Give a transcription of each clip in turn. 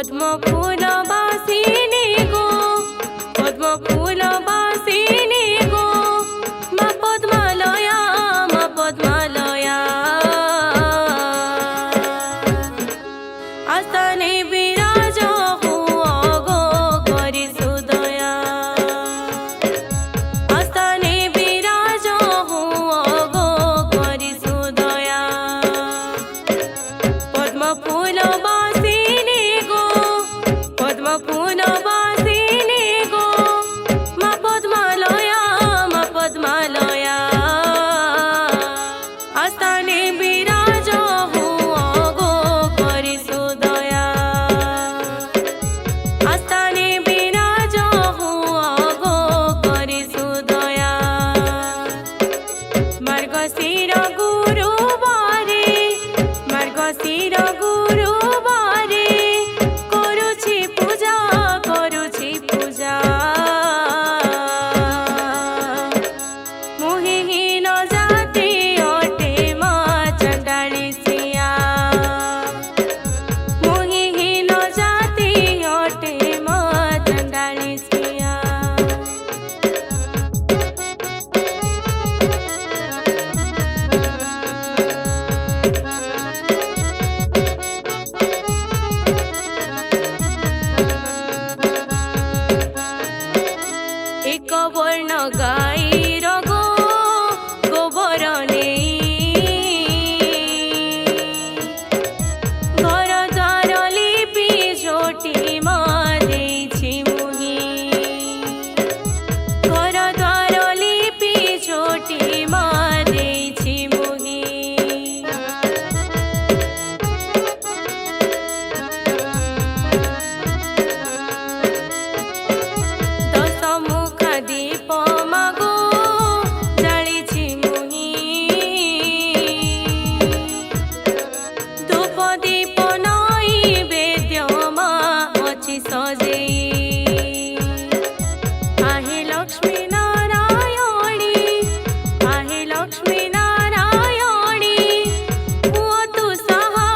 पद्म फूल बासिनी गो पद्म फूल बासिनी गो मा पद्मालया मा पद्मालया आस्थाने विराज हुआ गो करि सुदया आस्थाने विराज हुआ गो करि सुदया पद्म फूल बासिनी गो पद्म फूल बासिनी गो मा पद्मालया मा पद्मालया आस्थाने विराज हुआ गो करि सुदया आस्थाने विराज हुआ गो करि सुदया मार्गशीर गुरुवारे मार्गशीर गुरुवारे करुछि पूजा मोहिहीन जाति अटे मा चंडाली सिया मोहिहीन जाति अटे मा चंडाली सिया एक वर्ण गाईर गो गोबर घर द्वार लिपि झोटी मा देछि मुही घर द्वार लिपि झोटी मा देछि मुही दश मुखा दीप मागो जालिछि मुही धूप दीप नैवेद्य मा अछि सजेई आहे लक्ष्मी नारायणी आहे लक्ष्मी नारायणी हुओ तु सहा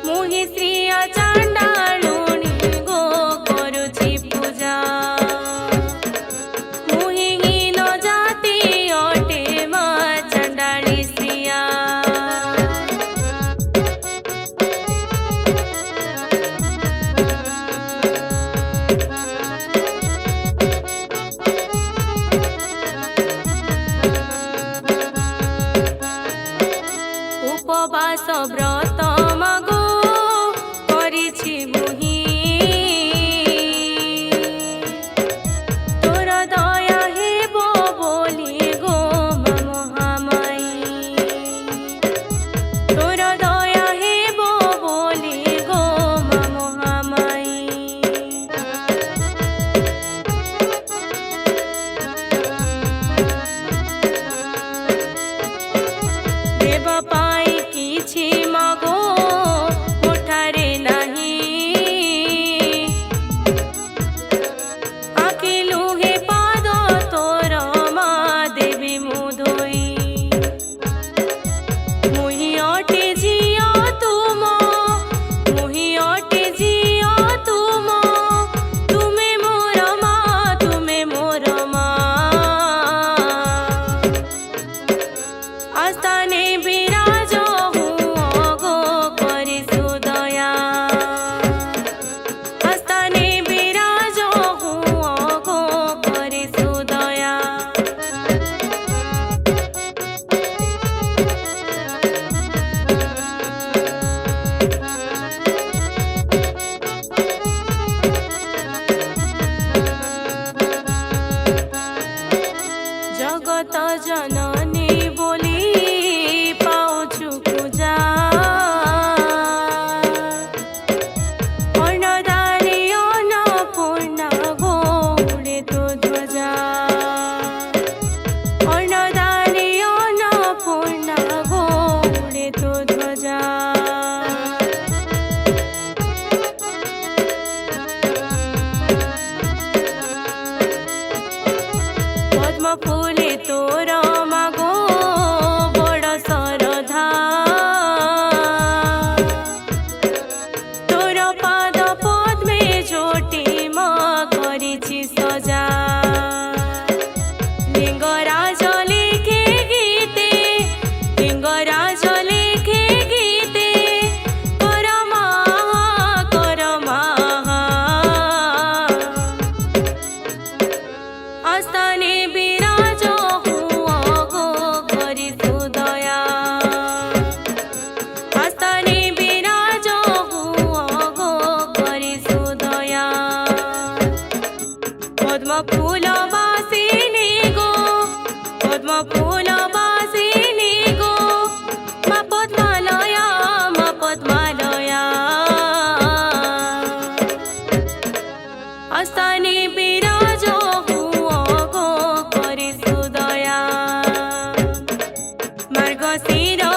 मुहि श्रिया चांडालुनी गो करुछि पूजा मुहिहीन जाति अटे मा चंडाली श्रिया उपवास व्रत मागो करिछि मुही तोर दया हेबो बोली गो मा महामाई तोर दया हेबो बोली गो मा महामाई देव पाई किछि मागो मोठारे नाही आखि लुहे पाद तोर मा देवी मुधोई मुहि अटे जिया तुम मुहि अटे जिया तुम तुमे मोर मा आस्थाने विराज हुआ गो करि सुदया आस्थाने विराज हुआ गो करि सुदया जगत जननी बोली স্বর্গ শিরো